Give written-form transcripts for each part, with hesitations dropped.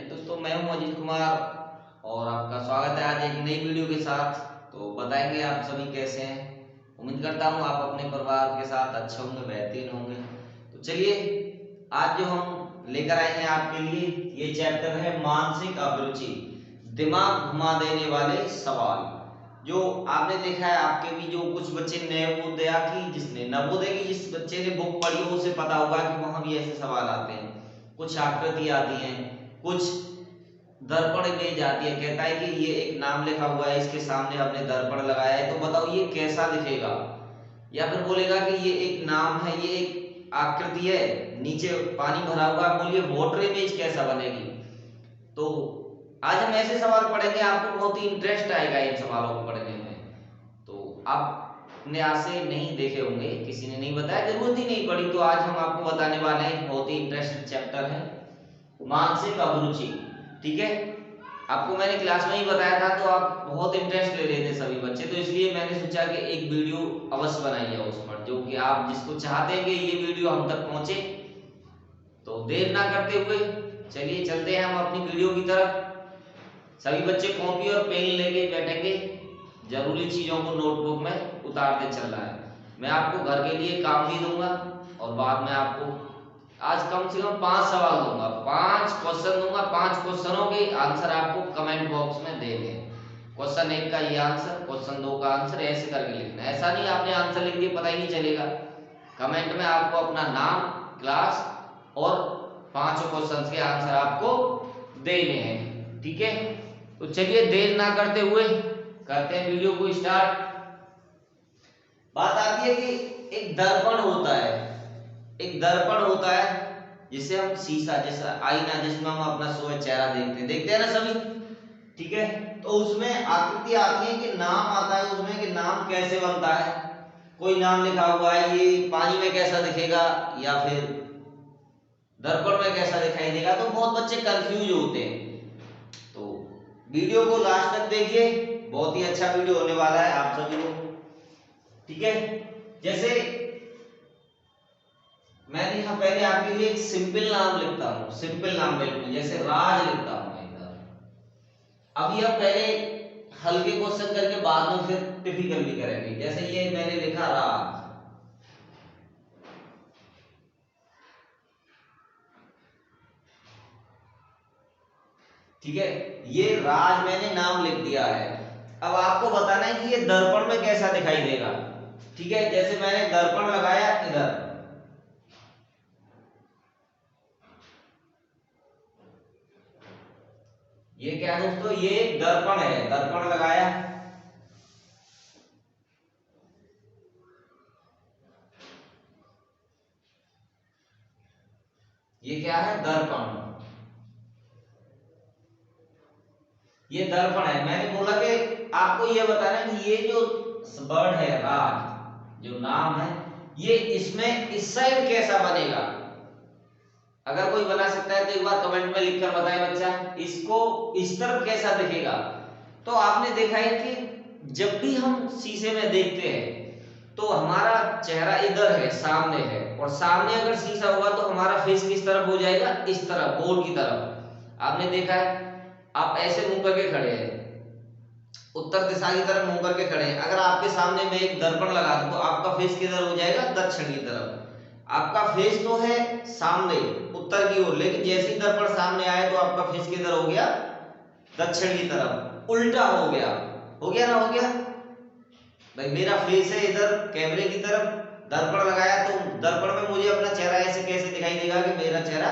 दोस्तों मैं हूं अजीत कुमार और आपका स्वागत है आज एक नई वीडियो के साथ। तो बताएंगे आप सभी कैसे हैं। उम्मीद करता हूं आप अपने परिवार के साथ अच्छे होंगे, बेहतरीन होंगे। तो चलिए आज जो हम लेकर आए हैं आपके लिए ये चैप्टर है मानसिक अभिरुचि, दिमाग घुमा देने वाले सवाल। जो आपने देखा है आपके भी जो कुछ बच्चे नवोदया की जिसने नवोदय की जिस बच्चे ने बुक पढ़ी हो उसे पता होगा कि वहां भी ऐसे सवाल आते हैं। कुछ आकृति आती हैं, कुछ दर्पण इमेज आती है, कहता है कि ये एक नाम लिखा हुआ है, इसके सामने आपने दर्पण लगाया है, तो बताओ ये कैसा दिखेगा। या फिर बोलेगा कि ये एक नाम है, ये एक आकृति है, नीचे पानी भरा हुआ है, बोलिए वाटर इमेज कैसा बनेगी। तो आज हम ऐसे सवाल पढ़ेंगे, आपको बहुत ही इंटरेस्ट आएगा इन सवालों को पढ़ने में। तो आपने आज से नहीं देखे होंगे, किसी ने नहीं बताया, जरूरत ही नहीं पड़ी। तो आज हम आपको बताने वाले हैं, बहुत ही इंटरेस्टिंग चैप्टर है मानसिक अभिरुचि। ठीक है, आपको मैंने क्लास में ही बताया था तो आप बहुत इंटरेस्ट ले रहे थे सभी बच्चे, तो इसलिए मैंने सोचा कि एक वीडियो अवश्य बनाई है उस पर, जो कि आप जिसको चाहते हैं कि ये वीडियो हम तक पहुंचे। तो देर ना करते हुए चलिए चलते हैं हम अपनी वीडियो की तरफ। सभी बच्चे कॉपी और पेन लेके बैठेंगे, जरूरी चीजों को नोटबुक में उतारते चल रहा है। मैं आपको घर के लिए काम भी दूंगा और बाद में आपको आज कम से कम 5 सवाल दूंगा, 5 क्वेश्चन दूंगा। 5 क्वेश्चनों के आंसर आपको कमेंट बॉक्स में देने हैं। क्वेश्चन 1 का ये आंसर, क्वेश्चन 2 का आंसर, ऐसे करके लिखना है। ऐसा नहीं आपने आंसर लिख दिया पता ही नहीं चलेगा। कमेंट में आपको अपना नाम, क्लास और 5 क्वेश्चन के आंसर आपको देने हैं। ठीक है, तो चलिए देर ना करते हुए करते हैं वीडियो को स्टार्ट। बात आती है कि एक दर्पण होता है, एक दर्पण होता है जिसे हम शीशा जैसा आईना जिसमें हम अपना स्वयं चेहरा देखते हैं ना सभी। ठीक है, तो उसमें आकृति आती है कि नाम आता है उसमें कि नाम कैसे बनता है। कोई नाम लिखा हुआ है, ये पानी में कैसा दिखेगा या फिर दर्पण में कैसा दिखाई देगा। तो बहुत बच्चे कंफ्यूज होते हैं। तो वीडियो को लास्ट तक देखिए, बहुत ही अच्छा वीडियो होने वाला है आप सभी को। ठीक है, जैसे मैंने यहाँ पहले आपके लिए एक सिंपल नाम लिखता हूँ, सिंपल नाम बिल्कुल जैसे राज लिखता हूँ मैं इधर। अभी हम पहले हल्के क्वेश्चन करके बाद में फिर टिपिकल भी करेंगे। जैसे ये मैंने लिखा राज, ठीक है, ये राज मैंने नाम लिख दिया है। अब आपको बताना है कि ये दर्पण में कैसा दिखाई देगा। ठीक है, जैसे मैंने दर्पण लगाया इधर, ये क्या है दोस्तों, ये दर्पण है, दर्पण लगाया। ये क्या है, दर्पण, ये दर्पण है। मैंने बोला कि आपको ये बताना है कि ये जो वर्ड है राज, जो नाम है, ये इसमें इस साइड कैसा बनेगा। अगर कोई बना सकता है तो एक बार कमेंट में लिखकर बताए बच्चा, इसको इस तरफ कैसा दिखेगा। तो आपने देखा है कि जब भी हम शीशे में देखते हैं तो हमारा चेहरा इधर है, सामने है, और सामने अगर शीशा होगा तो हमारा फेस किस तरफ हो जाएगा, इस तरफ, बोर्ड की तरफ। आपने देखा है आप ऐसे मुंह करके खड़े हैं, उत्तर दिशा की तरफ मुंह करके खड़े हैं। अगर आपके सामने मैं एक दर्पण लगा दूं तो आपका फेस किधर हो जाएगा, दक्षिण की तरफ। आपका फेस तो है सामने उत्तर की ओर, लेकिन जैसे ही दर्पण सामने आए तो आपका फेस किधर हो गया, दक्षिण की तरफ, उल्टा हो गया। हो गया ना, हो गया भाई। मेरा फेस है इधर कैमरे की तरफ, दर्पण लगाया तो दर्पण में मुझे अपना चेहरा ऐसे कैसे दिखाई देगा कि मेरा चेहरा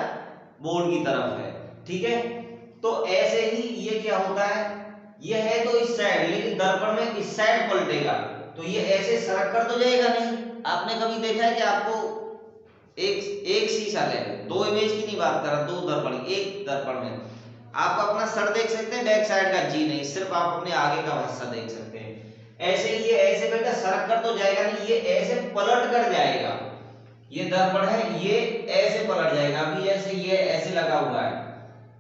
बोर्ड की तरफ है। ठीक है, तो ऐसे ही ये क्या होता है, ये है तो इस साइड, लेकिन दर्पण में इस साइड पलटेगा तो ये ऐसे सरक कर तो जाएगा नहीं। आपने कभी देखा है कि आपको एक शीशा ले, 2 इमेज की नहीं बात कर रहा, 2 दर्पण, एक दर्पण में आप अपना सर देख सकते हैं, बैक साइड का जी नहीं, सिर्फ आप अपने आगे का हिस्सा देख सकते हैं। ऐसे ही ये ऐसे बेटा सरक कर तो जाएगा नहीं, ये ऐसे पलट कर जाएगा। ये दर्पण है, ये ऐसे पलट जाएगा। अभी जैसे ये ऐसे लगा हुआ है,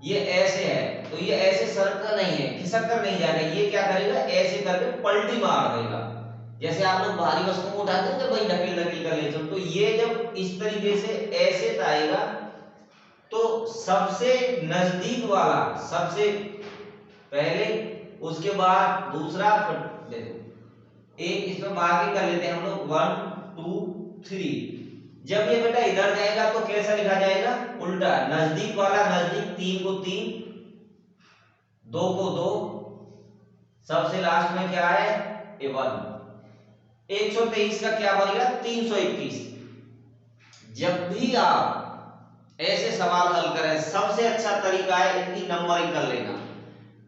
ये ऐसे है, तो ये ऐसे सरक कर नहीं है, खिसक कर नहीं जाएगा। ये क्या करेगा, ऐसे करके पलटी मार देगा। जैसे आप लोग भारी वस्तु को उठाते हैं तो भाई ढकेल ढकेल कर ले चलो, तो ये जब इस तरीके से ऐसे आएगा तो सबसे नजदीक वाला सबसे पहले, उसके बाद दूसरा, फिर देखो एक इसमें आगे कर लेते हैं हम लोग 1 2 3। जब ये बेटा इधर जाएगा तो कैसा लिखा जाएगा? उल्टा। नजदीक वाला नजदीक, 3 को 3, 2 को 2, सबसे लास्ट में क्या है? 1। 123 का क्या बनेगा? 321। जब भी आप ऐसे सवाल हल करें, सबसे अच्छा तरीका है इनकी नंबरिंग कर लेना।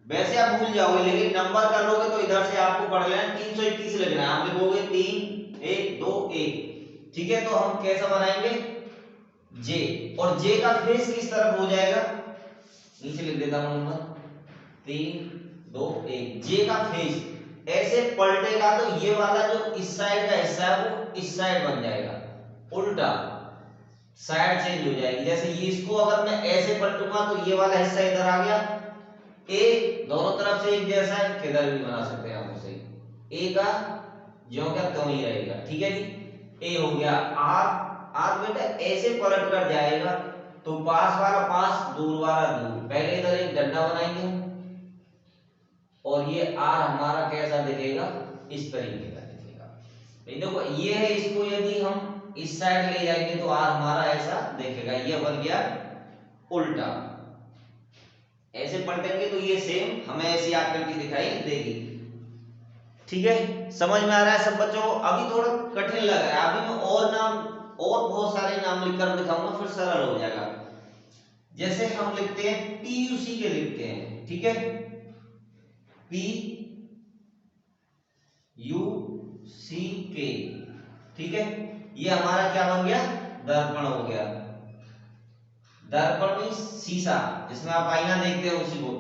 वैसे आप भूल जाओगे, लेकिन नंबर कर लोगे तो इधर से आपको पढ़ लेना 321 लिखना है। आप लिखोगे 3 1 2 1, ठीक है। तो हम कैसा बनाएंगे? जे, और जे का फेस किस तरफ हो जाएगा? नीचे लिख देता हूं नंबर 3 2 1। जे का फेस ऐसे पलटेगा तो ये वाला जो इस साइड का हिस्सा है वो इस साइड बन जाएगा, उल्टा साइड चेंज हो जाएगी। जैसे ये, इसको अगर मैं ऐसे पलटूंगा तो ये वाला हिस्सा इधर आ गया। ए दोनों तरफ से एक जैसा है, किधर भी बना सकते हैं आप उसे। ए का जो क्या कम ही रहेगा, ठीक है जी। ए हो गया। आर, आर बेटा ऐसे पलट कर जाएगा तो पास वाला पास, दूर वाला दूर। पहले इधर एक डंडा बनाएंगे और ये आर हमारा कैसा दिखेगा? इस तरीके का दिखेगा। देखो ये है, इसको यदि हम इस साइड ले जाएंगे तो आर हमारा ऐसा दिखेगा। ये बन गया उल्टा। ऐसे पलटेंगे तो ये सेम हमें ऐसी आकृति दिखाई देगी, ठीक है। समझ में आ रहा है सब बच्चों? अभी थोड़ा कठिन लग रहा है, अभी मैं और नाम और बहुत सारे नाम लिखकर दिखाऊंगा, फिर सरल हो जाएगा। जैसे हम लिखते हैं पीयूसी के लिखते हैं, ठीक है। पी यू सी के, ठीक है। ये हमारा क्या बन गया? दर्पण हो गया। दर्पण में शीशा, जिसमें आप आईना देखते हो उसी को,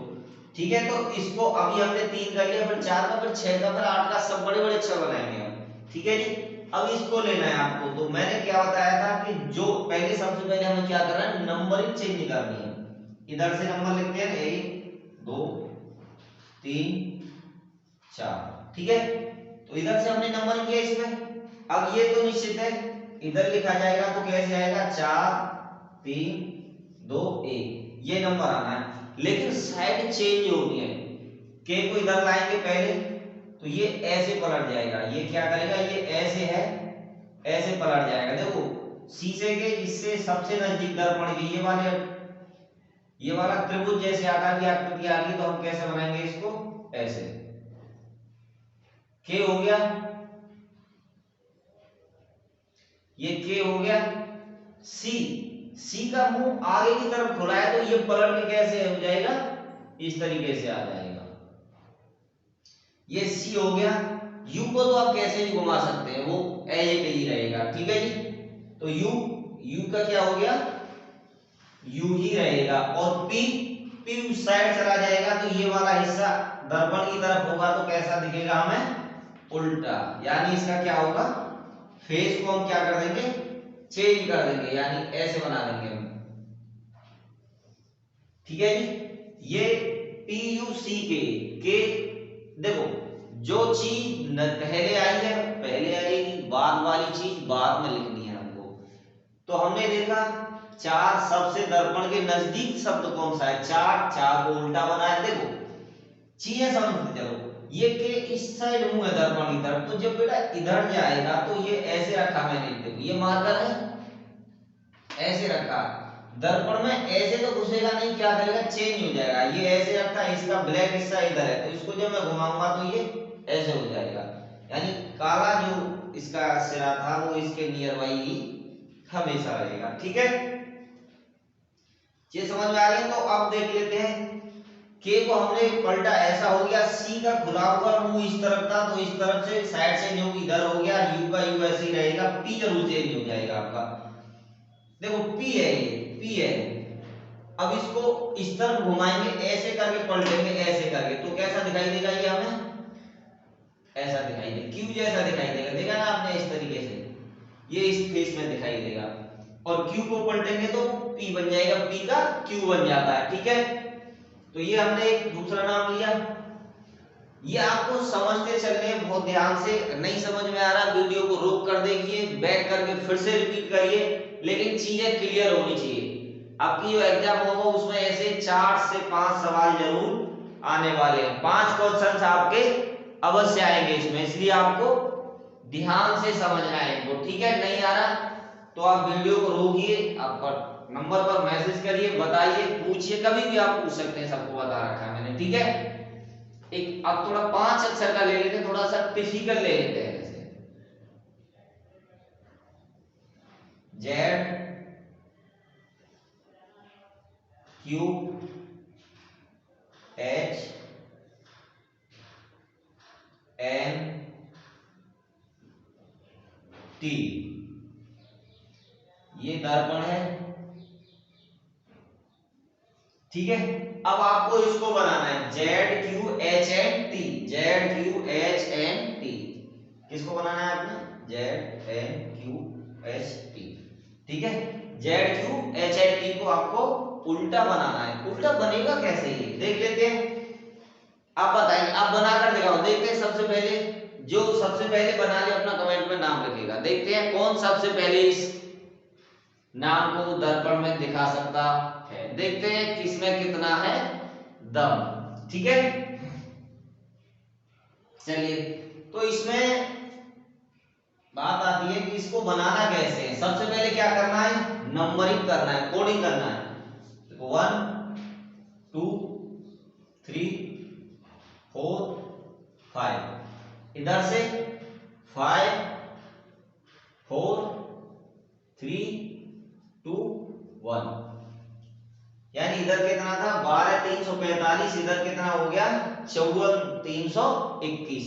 ठीक है। तो इसको अभी हमने 3 कर लिया, फिर 4 का, फिर 6 का, फिर 8 का, सब बड़े बड़े अक्षर बनाएंगे हम, ठीक है जी। अब इसको लेना है आपको। तो मैंने क्या बताया था कि जो पहले, सबसे पहले हमें क्या करना है? नंबरिंग चेंज करनी है। इधर से नंबर लिखते हैं 1 2 3 4, ठीक है। तो इधर से हमने नंबर किया इसमें। अब ये तो निश्चित है, इधर लिखा जाएगा तो कैसे आएगा? 4 3 2 1, ये नंबर आना है। लेकिन साइड चेंज होनी है। के को इधर लाएंगे पहले तो ये ऐसे पलट जाएगा। ये क्या करेगा? ये ऐसे है, ऐसे पलट जाएगा। देखो शीशे के इससे सबसे नजदीक दर्पण के ये वाला त्रिभुज जैसे आकार की आकृति आ गई, तो हम कैसे बनाएंगे इसको? ऐसे। के हो गया, ये के हो गया। सी, सी का मुंह आगे की तरफ खुला है तो ये पलट के कैसे हो जाएगा? इस तरीके से आ जाएगा। ये सी हो गया। यू को तो आप कैसे भी घुमा सकते हैं, वो ऐसे पे ही रहेगा, ठीक है जी। तो यू, यू का क्या हो गया? यू ही रहेगा। और पी, पी उस साइड चला जाएगा तो ये वाला हिस्सा दर्पण की तरफ होगा तो कैसा दिखेगा हमें? उल्टा। यानी इसका क्या होगा? फेस को हम क्या कर देंगे? चेंज कर देंगे, यानी ऐसे बना देंगे हम, ठीक है जी। ये पी यू सी के देखो, जो चीज पहले आई है पहले आएगी, बाद वाली चीज बाद में लिखनी है हमको। तो हमने देखा 4 सबसे दर्पण के नजदीक शब्द कौन सा है? 4, 4 को उल्टा बनाया। देखो चीजें समझते चलो। ये के इस साइड मुंह है दर्पण की तरफ, तो जब बेटा इधर जाएगा तो ये ऐसे रखा मैंने, देखो ये मार्कर है, ऐसे रखा। दर्पण में ऐसे तो घुसेगा नहीं, क्या करेगा? चेंज हो जाएगा। ये ऐसे रखा है, इसका ब्लैक हिस्सा इधर है, तो इसको जब मैं घुमाऊंगा तो ये ऐसे हो जाएगा। यानी काला जो इसका सिरा था वो इसके नियर बाई ही हमेशा रहेगा, ठीक है। ये समझ में आ रही है? तो अब देख लेते हैं। के को हमने पलटा, ऐसा हो गया। सी का खुला हुआ मुंह इस तरफ था तो इस तरफ से साइड से जो इधर हो गया। यू का यू ऐसे ही रहेगा। पी जरूर चेंज हो जाएगा आपका। देखो पी है, ये पी है। अब इसको इस तरफ घुमाएंगे, ऐसे करके पलटेंगे, ऐसे करके, तो कैसा दिखाई देगा? ये हमें ऐसा दिखाई देगा, क्यू जैसा दिखाई देगा। देखा ना आपने? इस तरीके से ये इस फेस में दिखाई देगा। और क्यू को पलटेंगे तो पी बन जाएगा, पी का क्यू बन जाता है, ठीक है। तो ये हमने एक दूसरा नाम लिया। ये आपको समझते चलने बहुत ध्यान से। नहीं समझ में आ रहा, वीडियो को रोक कर देखिए, बैक करके फिर से रिपीट करिए, लेकिन चीजें क्लियर होनी चाहिए। आपकी जो एग्जाम होगा उसमें ऐसे 4 से 5 सवाल जरूर आने वाले हैं। 5 क्वेश्चन आपके अवश्य आएंगे इसमें, इसलिए आपको ध्यान से समझना है इनको, ठीक है। नहीं आ रहा तो आप वीडियो को रोकिए, आप नंबर पर मैसेज करिए, बताइए, पूछिए, कभी भी आप पूछ सकते हैं, सबको बता रखा है मैंने, ठीक है। एक अब थोड़ा 5 अक्षर का ले लेते हैं, थोड़ा सा टिपिकल ले लेते हैं, जैसे Z Q H N T, ये दर्पण है, ठीक है। अब आपको इसको बनाना है Z Q H N T, Z Q H N T, किसको बनाना है आपने, Z N Q H T, ठीक है। Z Q H N T को आपको उल्टा बनाना है। उल्टा बनेगा कैसे ये देख लेते हैं, आप बताएंगे, आप बनाकर दिखाओ, देखते हैं। सबसे पहले जो सबसे पहले बना ले अपना कमेंट में नाम लिखेगा, देखते हैं कौन सबसे पहले इस नाम को दर्पण में दिखा सकता है, देखते हैं किसमें कितना है दम, ठीक है। चलिए, तो इसमें बात आती है कि इसको बनाना कैसे है। सबसे पहले क्या करना है, नंबरिंग करना है, कोडिंग करना है। देखो 1 2 3 4 5, इधर से 5 4 3 2 1, यानी इधर कितना था 12 345, इधर कितना हो गया 54 321,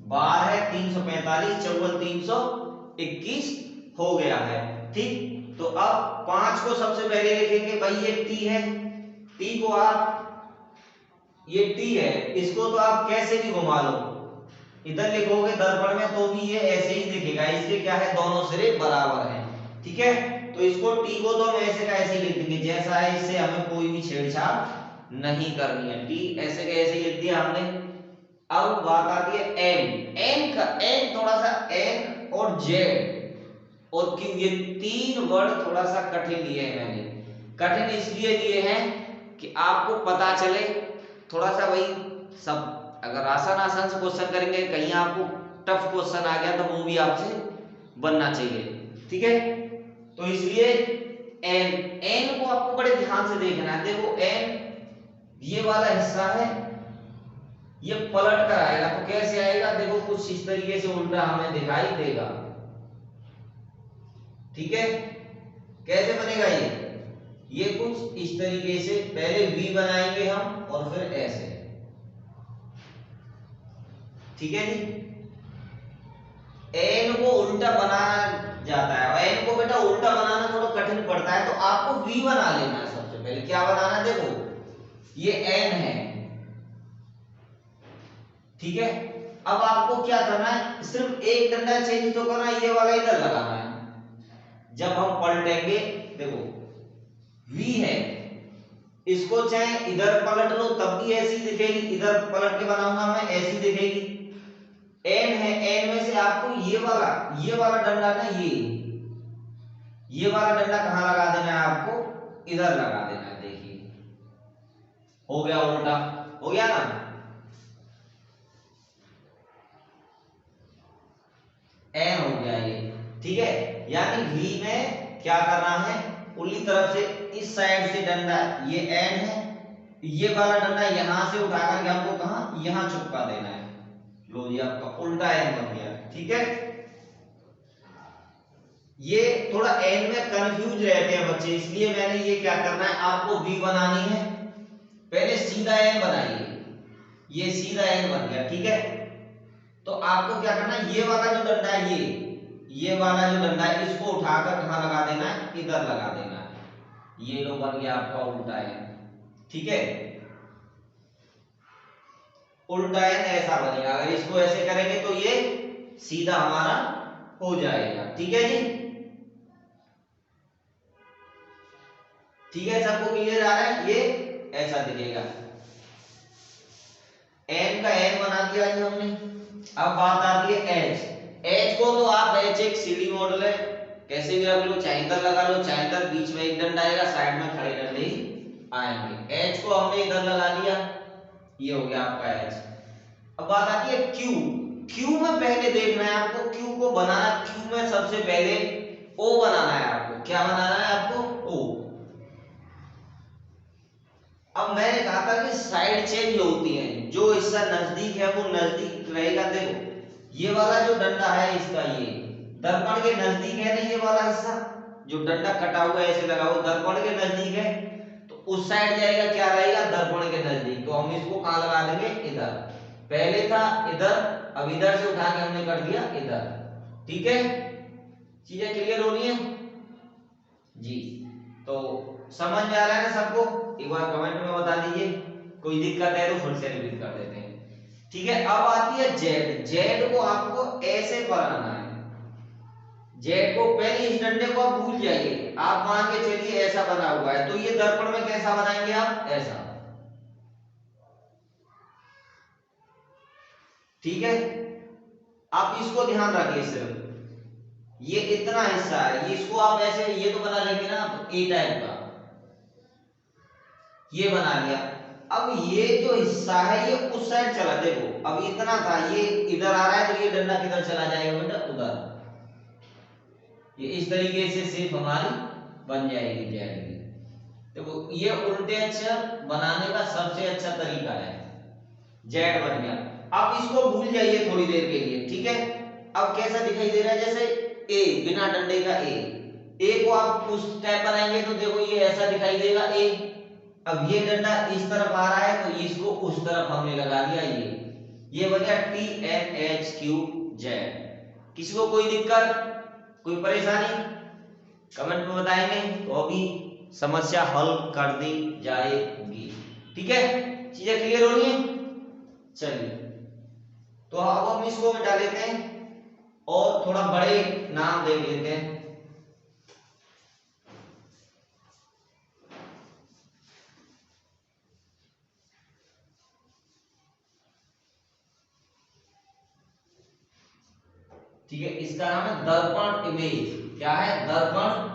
12 345 54 321 हो गया है, ठीक। तो अब 5 को सबसे पहले लिखेंगे, भाई ये टी है, टी को आप, ये टी है, इसको तो आप कैसे भी घुमा लो, इधर लिखोगे दर्पण में तो भी ये ऐसे ही दिखेगा, इसके क्या है दोनों सिरे बराबर हैं, ठीक है। तो इसको टी को तो हम ऐसे का ऐसे ही लिख देंगे जैसा है, इससे हमें कोई भी छेड़छाड़ नहीं करनी है, टी ऐसे का ऐसे ही लिख दिया हमने। अब बात आती है एन, एन का, एन थोड़ा सा, एन और जेड और क्यू, ये 3 वर्ड थोड़ा सा कठिन लिए हैं मैंने। कठिन इसलिए लिए हैं कि आपको पता चले थोड़ा सा, भाई सब अगर आसान आसान से क्वेश्चन करेंगे, कहीं आपको टफ क्वेश्चन आ गया तो वो भी आपसे बनना चाहिए, ठीक है। तो इसलिए एन, एन को आपको बड़े ध्यान से देखना है। देखो एन ये वाला हिस्सा है, ये पलट कर आएगा तो कैसे आएगा, देखो कुछ इस तरीके से उल्टा हमें दिखाई देगा, ठीक है। कैसे बनेगा ये कुछ इस तरीके से, पहले वी बनाएंगे हम और फिर ऐसे, ठीक है जी। एन को उल्टा बनाना जाता है, और एन को बेटा उल्टा बनाना थोड़ा कठिन पड़ता है, तो आपको वी बना लेना है सबसे पहले। क्या बनाना है, देखो ये एन है, ठीक है। अब आपको क्या करना है, सिर्फ एक डंडा चेंज तो करना है, ये वाला इधर लगाना है। जब हम पलटेंगे, देखो वी है, इसको चाहे इधर पलट लो तब भी ऐसी दिखेगी, इधर पलट के बनाऊंगा मैं ऐसी दिखेगी। एन है, एन में से आपको ये वाला डंडा ना, ये वाला डंडा कहां लगा देना है, आपको इधर लगा देना है। देखिए हो गया उल्टा, हो गया ना, एन हो गया ये, ठीक है। यानी वी में क्या करना है, उल्टी तरफ से इस साइड से डंडा, ये एन है, ये वाला डंडा यहां से उठाकर के हमको कहां, यहां चिपका देना है। लो जी आपका उल्टा एन बन गया, ठीक है। ये थोड़ा एन में कंफ्यूज रहते हैं बच्चे, इसलिए मैंने ये क्या करना है, आपको वी बनानी है, पहले सीधा एन बनाइए, ये सीधा एन बन गया, ठीक है। तो आपको क्या करना है, ये वाला जो डंडा है, ये वाला जो डंडा है, इसको उठाकर कहां लगा देना है, इधर लगा देना है। ये लो बन गया आपका उल्टा एन, ठीक है। उल्टा एन ऐसा बनेगा, अगर इसको ऐसे करेंगे तो ये सीधा हमारा हो जाएगा, ठीक है जी। ठीक है, सबको क्लियर आ रहा है, ये ऐसा दिखेगा। एन का एन बना दिया जी हमने। अब बात आती है एच, एच को तो आप एच एक सीढ़ी मॉडल है, कैसे भी रख लो, चाहे इधर लगा लो चाहे इधर, बीच में एक डंडा आएगा, साइड में खड़े डंडे ही आएंगे। एच को हमने इधर लगा लिया, ये हो गया आपका एच। अब बात आती है क्यू। क्यू में पहले देखना है आपको, क्यू को बनाना, क्यू में सबसे पहले ओ बनाना है आपको। क्या बनाना है आपको? ओ। अब मैंने कहा था कि साइड चेंज होती है, जो हिस्सा नजदीक है वो नजदीक रहेगा। देखो ये वाला जो डंडा है इसका, ये दर्पण के नजदीक है ना, ये वाला हिस्सा जो डंडा कटा हुआ है ऐसे लगा हुआ दर्पण के नजदीक है, तो उस साइड जाएगा, क्या रहेगा? दर्पण के नजदीक। तो हम इसको कहां लगा देंगे? इधर। पहले था इधर, अब इधर से उठा के हमने कर दिया इधर। ठीक है, चीजें क्लियर हो रही है जी? तो समझ में आ रहा है ना सबको? एक बार कमेंट में बता दीजिए, कोई दिक्कत है तो फिर से रिपीट कर देते हैं। ठीक है, अब आती है जेड। जेड को आपको ऐसे बनाना है। जेड को पहले इस डंडे को आप भूल जाइए, आप मान के चलिए ऐसा बना हुआ है, तो ये दर्पण में कैसा बनाएंगे आप? ऐसा। ठीक है, आप इसको ध्यान रखिए, सिर्फ ये इतना हिस्सा है, इसको आप ऐसे, ये तो बना लेंगे ना आप ए टाइप का, ये बना लिया। अब ये जो हिस्सा है ये उस साइड चला, देखो अब इतना था, ये इधर आ रहा है, तो ये डंडा किधर चला जाएगा बेटा? उधर। ये इस तरीके से शेप हमारी बन जाएगी जेड की। देखो ये उल्टे अक्षर बनाने का सबसे अच्छा तरीका है। जेड बन गया। अब इसको भूल जाइए थोड़ी देर के लिए। ठीक है, अब कैसा दिखाई दे रहा है? जैसे ए, बिना डंडे का ए। ए को आप उस टाइप बनाएंगे तो देखो ये ऐसा दिखाई देगा ए। अब ये डंडा इस तरफ आ रहा है, तो इसको उस तरफ हमने लगा दिया, ये बन गया T N H Q Z. किसी को कोई दिक्कत, कोई परेशानी? कमेंट में बताएंगे तो अभी समस्या हल कर दी जाएगी। ठीक है, चीजें क्लियर हो रही है? चलिए, तो अब हम इसको मिटा लेते हैं और थोड़ा बड़े नाम देख लेते हैं। ठीक है, इसका नाम है दर्पण इमेज। क्या है? दर्पण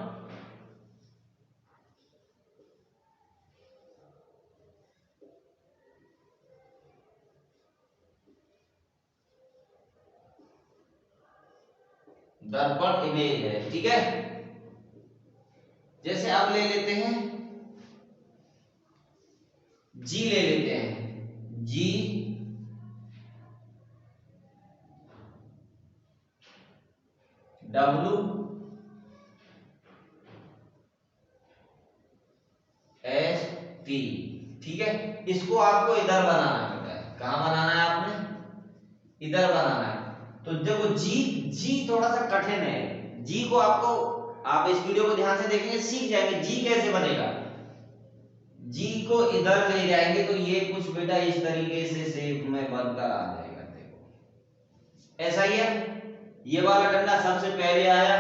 दर्पण इमेज है। ठीक है, जैसे अब ले लेते हैं जी, ले लेते हैं जी, डब्ल्यू एस टी। ठीक है, इसको आपको इधर बनाना पड़ता है। कहां बनाना है आपने? इधर बनाना है। तो देखो जी, जी थोड़ा सा कठिन है। जी को आपको, आप इस वीडियो को ध्यान से देखेंगे सीख जाएंगे जी कैसे बनेगा। जी को इधर ले जाएंगे तो ये कुछ बेटा इस तरीके से शेप में बनकर आ जाएगा। देखो ऐसा ही है, ये वाला डंडा सबसे पहले आया,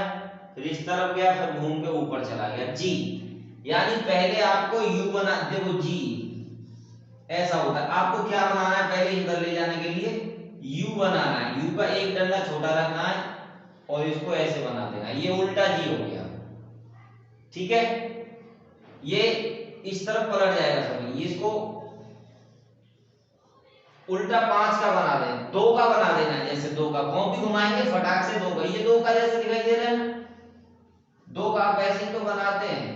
फिर इस तरफ गया, फिर घूम के ऊपर चला गया जी। यानी पहले आपको यू बना, देखो जी ऐसा होता है। आपको क्या बनाना है? पहले इधर ले जाने के लिए यू बनाना है। यू का एक डंडा छोटा रखना है और इसको ऐसे बना देना है, ये उल्टा जी हो गया। ठीक है, ये इस तरफ पलट जाएगा सभी। इसको उल्टा 5 का बना दें, 2 का बना देना है। जैसे 2 का कॉपी घुमाएंगे फटाक से 2 का, ये 2 का जैसे दिखाई दे रहा है ना, 2 का आप ऐसे ही तो बनाते हैं,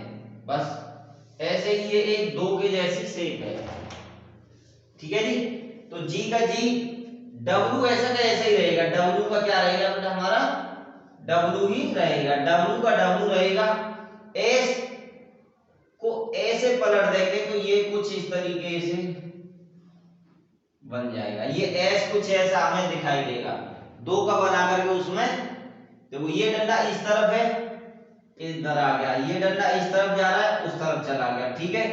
बस ऐसे ही ये एक 2 के जैसी शेप है। ठीक है जी, तो जी का जी, डब्ल्यू ऐसा का ऐसा ही रहेगा। डब्ल्यू का क्या रहेगा बेटा? हमारा डब्ल्यू ही रहेगा, डब्ल्यू का डब्ल्यू रहेगा। एस को ऐसे पलट देंगे तो ये कुछ इस तरीके से बन जाएगा। ये एस कुछ ऐसा हमें दिखाई देगा। 2 का बना करके उसमें देखो ये डंडा इस तरफ है, इधर आ गया, ये डंडा इस तरफ जा रहा है, उस तरफ चला गया। ठीक है,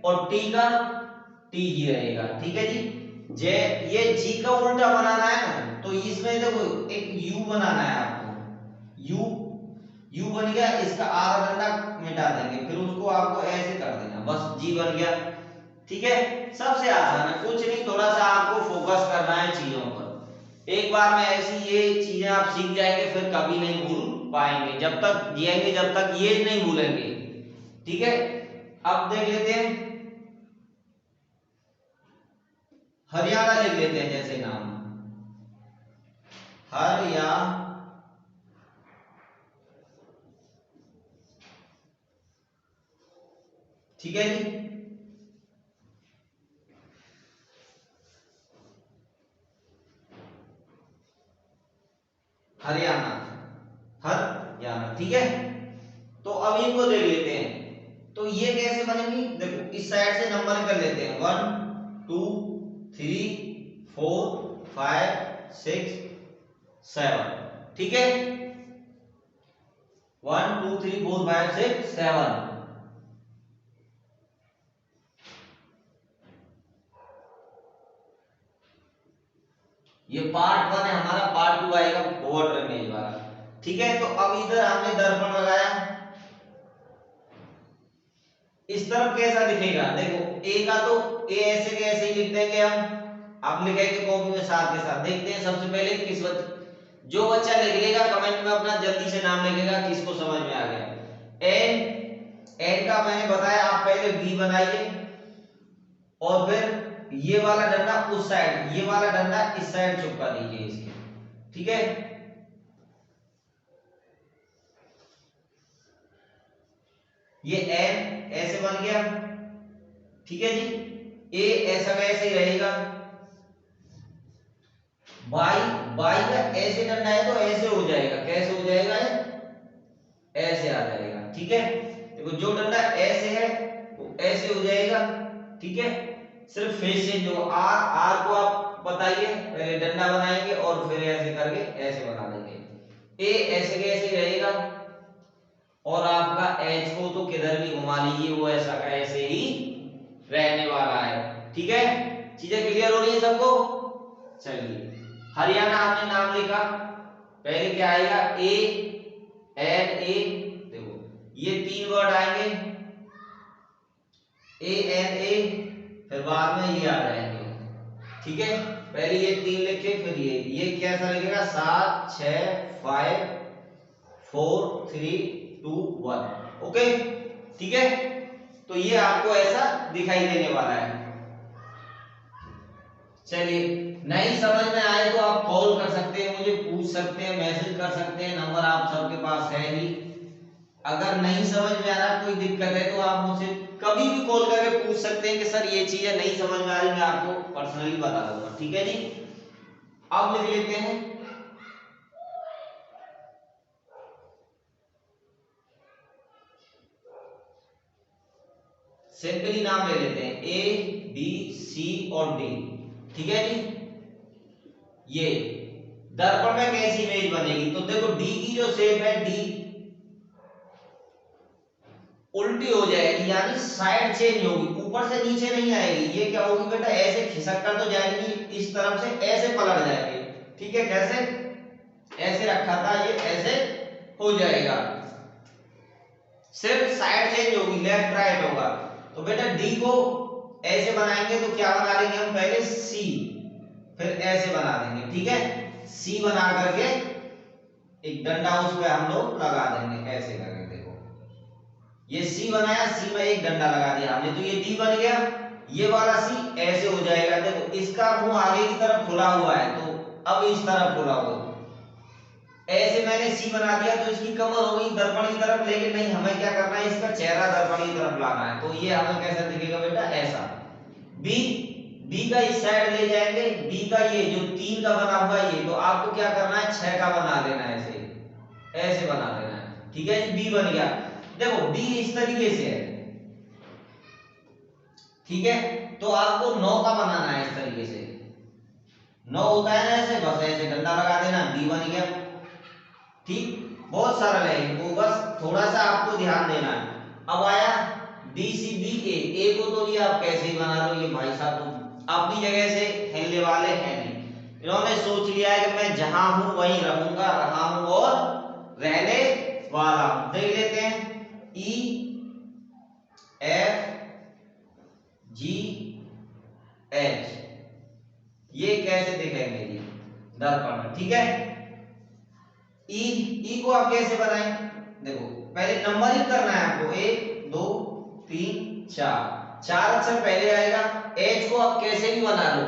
और टी का टी ही रहेगा। ठीक है जी, जे ये जी का उल्टा बनाना है ना, तो इसमें देखो एक यू बनाना है आपको। यू, यू बन गया, इसका आधा डंडा मिटा देंगे, फिर उसको आपको ऐसे कर देना, बस जी बन गया। ठीक है, सबसे आसान है, कुछ नहीं, थोड़ा सा आपको फोकस करना है चीजों पर। एक बार में ऐसी ये चीजें आप सीख जाएंगे, फिर कभी नहीं भूल पाएंगे, जब तक जिएंगे जब तक ये नहीं भूलेंगे। ठीक है, अब देख लेते हैं हरियाणा, लिख लेते हैं जैसे नाम हरियाणा। ठीक है जी, हरियाणा, हरियाणा। ठीक है, तो अब इनको देख लेते हैं। तो ये कैसे बनेंगी, देखो इस साइड से नंबर कर लेते हैं 1 2 3 4 5 6 7। ठीक है, 1 2 3 4 5 6 7। ये पार्ट 1 है हमारा, पार्ट 2 आएगा वाटर इमेज वाला। ठीक है, तो अब इधर हमने दर्पण लगाया, इस तरफ कैसा दिखेगा, देखो ए का तो ए ऐसे के ऐसे ही लिख देंगे हम, आप लिखेंगे कॉपी में साथ के साथ। देखते हैं सबसे पहले किस बच्चे, जो बच्चा लिख लेगा कमेंट में अपना जल्दी से नाम लिखेगा किसको समझ में आ गया। एन, एन का मैंने बताया आप पहले बी बनाइए और फिर ये वाला डंडा उस साइड, ये वाला डंडा इस साइड चिपका दीजिए इसके। ठीक है, ये एन ऐसे बन गया। ठीक है जी, ए ऐसा वैसे ही रहेगा। बाई, बाई का ऐसे डंडा है तो ऐसे हो जाएगा, कैसे हो जाएगा, ऐसे आ जाएगा। ठीक है, देखो जो डंडा ऐसे है वो ऐसे हो जाएगा। ठीक है, सिर्फ फेस चेंज हो, आर, आर को आप बताइए, पहले डंडा बनाएंगे और फिर ऐसे करके ऐसे बना देंगे। ए ऐसे के ऐसे रहेगा और आपका एच को तो किधर भी घुमा लीजिए वो ऐसा का ऐसे ही रहने वाला है। ठीक है, चीजें क्लियर हो रही है सबको। चलिए, हरियाणा आपने नाम लिखा, पहले क्या आएगा, ए एन ए, देखो ये 3 वर्ड आएंगे, ए एन ए, फिर बाद में ये आ जाएंगे। ठीक है, पहले ये 3 लिखे, फिर ये कैसा लिखेगा, 7 6 5 4 3 2 1। ओके, ठीक है, तो ये आपको ऐसा दिखाई देने वाला है। चलिए, नहीं समझ में आए तो आप कॉल कर सकते हैं, मुझे पूछ सकते हैं, मैसेज कर सकते हैं, नंबर आप सबके पास है ही। अगर नहीं समझ में आ रहा, कोई दिक्कत है तो आप मुझसे कभी भी कॉल करके पूछ सकते हैं कि सर ये चीजें नहीं समझ में आ रही, मैं आपको पर्सनली बता दूंगा। ठीक है जी, अब लिख लेते हैं सिंपली नाम ले लेते हैं ए बी सी और डी। ठीक है जी, ये दर्पण में कैसी इमेज बनेगी, तो देखो डी की जो शेप है, डी उल्टी हो जाएगी, यानी साइड चेंज होगी, ऊपर से नीचे नहीं आएगी। ये क्या होगी बेटा, ऐसे खिसक कर तो जाएगी, इस तरफ से ऐसे पलट जाएंगे। ठीक है, कैसे, ऐसे रखा था ये ऐसे हो जाएगा, सिर्फ साइड चेंज होगी, लेफ्ट राइट होगा। तो बेटा डी को ऐसे बनाएंगे तो क्या बना लेंगे हम, पहले सी, फिर ऐसे बना देंगे। ठीक है, सी बना करके एक डंडा उस पे हम लोग लगा देंगे ऐसे करके। देखो ये सी बनाया, सी में एक डंडा लगा दिया हमने, तो ये डी बन गया। ये वाला सी ऐसे हो जाएगा, देखो इसका मुंह आगे की तरफ खुला हुआ है तो अब इस तरफ खुला हुआ, ऐसे मैंने सी बना दिया तो इसकी कमर हो गई दर्पण की तरफ, लेकिन नहीं, हमें क्या करना है, इसका चेहरा दर्पण की तरफ लाना है। तो ये हमें कैसा दिखेगा बेटा, ऐसा। बी, बी का इस साइड ले जाएंगे, बी का ये जो 3 का बना हुआ है ये, तो आपको क्या करना है, 6 का बना देना है, ऐसे बना देना है। ठीक है, बी बन गया। देखो बी इस तरीके से है, ठीक है, तो आपको 9 का बनाना है इस तरीके से, 9 होता है ना ऐसे, बस ऐसे डंडा लगा देना, बी बन गया। ठीक, बहुत सरल है, इनको बस थोड़ा सा आपको ध्यान देना है। अब आया डी सी बी ए, ए को तो ये आप कैसे ही बना लो, ये भाई साहब तो अपनी जगह से हिलने वाले हैं नहीं, इन्होंने सोच लिया है कि मैं जहां हूं वहीं रहूंगा, रहा हूं और रहने वाला हूं। देख लेते हैं ई एफ जी एच, ये कैसे दिखेंगे जी दर्पण में। ठीक है, ई को आप कैसे बनाएं? देखो पहले नंबरिंग करना है आपको, 1 2 3 4, 4 अक्षर पहले आएगा। एच को आप कैसे भी बना लो,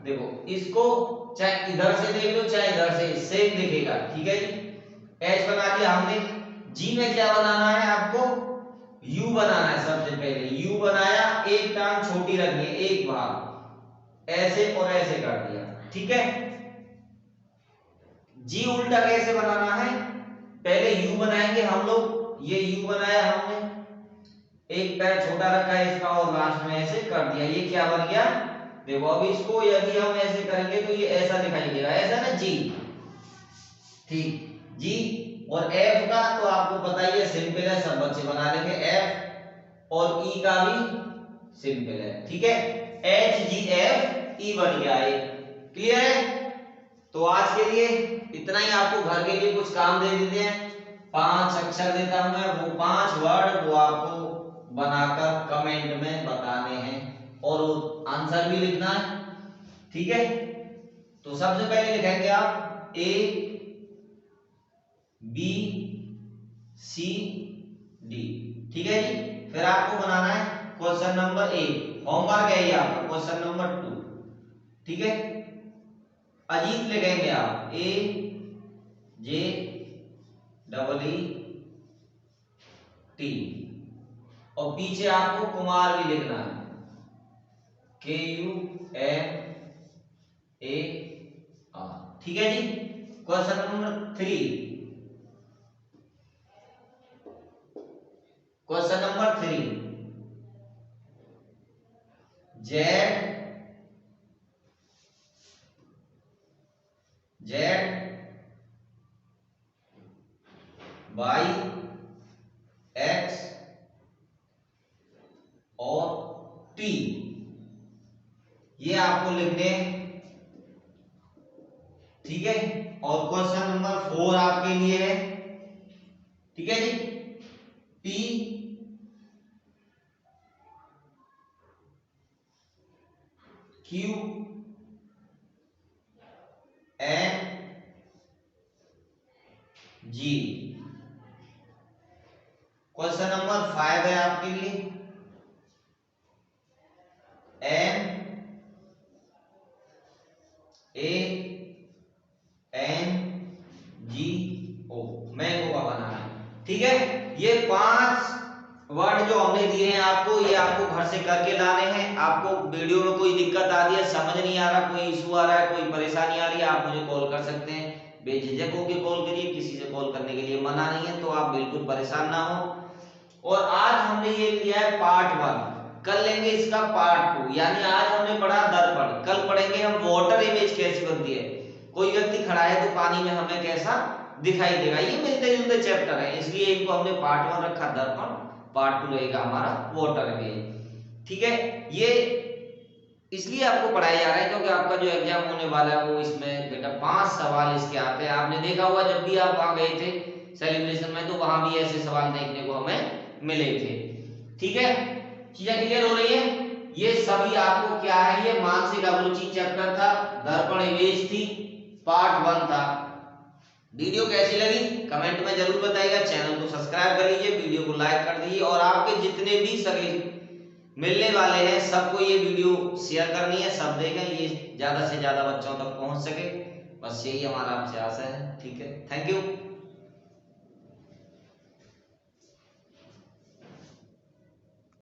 देखो इसको चाहे इधर से देख लो चाहे इधर से, सेम दिखेगा, ठीक है जी। एच बना दिया हमने। जी में क्या बनाना है आपको? यू बनाना है। सबसे पहले यू बनाया, एक टांग छोटी रखनी है, एक भाग ऐसे और ऐसे कर दिया, ठीक है। जी उल्टा कैसे बनाना है? पहले यू बनाएंगे हम लोग, ये यू बनाया हमने, एक पैर छोटा रखा है इसका और लास्ट में ऐसे कर दिया, ये क्या बन गया? देखो अब इसको यदि हम ऐसे करेंगे तो ये ऐसा दिखाई देगा, ऐसा ना जी, ठीक। जी और एफ का तो आपको पता ही है, सिंपल है, सब बच्चे बना लेंगे। एफ और ई का भी सिंपल है, ठीक है। एच जी एफ ई बन गया, ये क्लियर है। तो आज के लिए इतना ही, आपको घर के लिए कुछ काम दे देते हैं, 5 अक्षर देता हूं मैं, वो 5 वर्ड वो आपको बनाकर कमेंट में बताने हैं और आंसर भी लिखना है, ठीक है। तो सबसे पहले लिखेंगे आप ए बी सी डी, ठीक है जी। फिर आपको बनाना है क्वेश्चन नंबर 1, होमवर्क है ये आपका, क्वेश्चन नंबर 2, ठीक है। अजीत लिखेंगे आप, ए जे डबल ई टी, और पीछे आपको कुमार भी लिखना है, के यू एम ए आर, ठीक है जी। Question number 3, question number 3, Z Y X और टी, ये आपको लिखने, ठीक है। और क्वेश्चन नंबर 4 आपके लिए है, ठीक है जी। P Q N G. Question number 5 है आपके लिए, M A N G O, mango का बनाना है, ठीक है। ये 5 वर्ड जो हमने दिए हैं आपको, ये आपको घर से करके लाने हैं। आपको वीडियो में कोई दिक्कत आ रही है, समझ नहीं आ रहा, कोई इशू आ रहा है, कोई परेशानी आ रही है, आप मुझे कॉल कर सकते हैं, बेझिझक होकर कॉल करिए, किसी से कॉल करने के लिए मना नहीं है, तो आप बिल्कुल परेशान ना हो। और आज हमने ये लिया है पार्ट 1, कल लेंगे इसका पार्ट 2, यानी आज हमने पढ़ा दर्पण, कल पढ़ेंगे हम वाटर इमेज कैसी बनती है, कोई व्यक्ति खड़ा है तो पानी में हमें कैसा दिखाई देगा। ये मिलते जुलते चैप्टर है, इसलिए इनको हमने पार्ट 1 रखा दर्पण, पार्ट 2 रहेगा हमारा वाटर इमेज, ठीक है। ये इसलिए आपको पढ़ाया जा रहा है क्योंकि आपका जो एग्जाम होने वाला है वो इसमें बेटा 5 सवाल इसके आते हैं। आपने देखा हुआ जब भी आप वहां गए थे सेलिब्रेशन में, तो वहां भी ऐसे सवाल देखने को हमें मिले थे, ठीक है। चीजें क्लियर हो रही है। ये सभी आपको क्या है, ये मानसिक अभिरुचि चैप्टर था, दर्पण इमेज थी, पार्ट 1 था। वीडियो कैसी लगी कमेंट में जरूर बताइएगा, चैनल को सब्सक्राइब कर लीजिए, वीडियो को लाइक कर दीजिए, और आपके जितने भी सगे मिलने वाले हैं सबको ये वीडियो शेयर करनी है, सब देखें, ये ज्यादा से ज्यादा बच्चों तक पहुंच सके, बस यही हमारा आपसे आशा है, ठीक है। Thank you.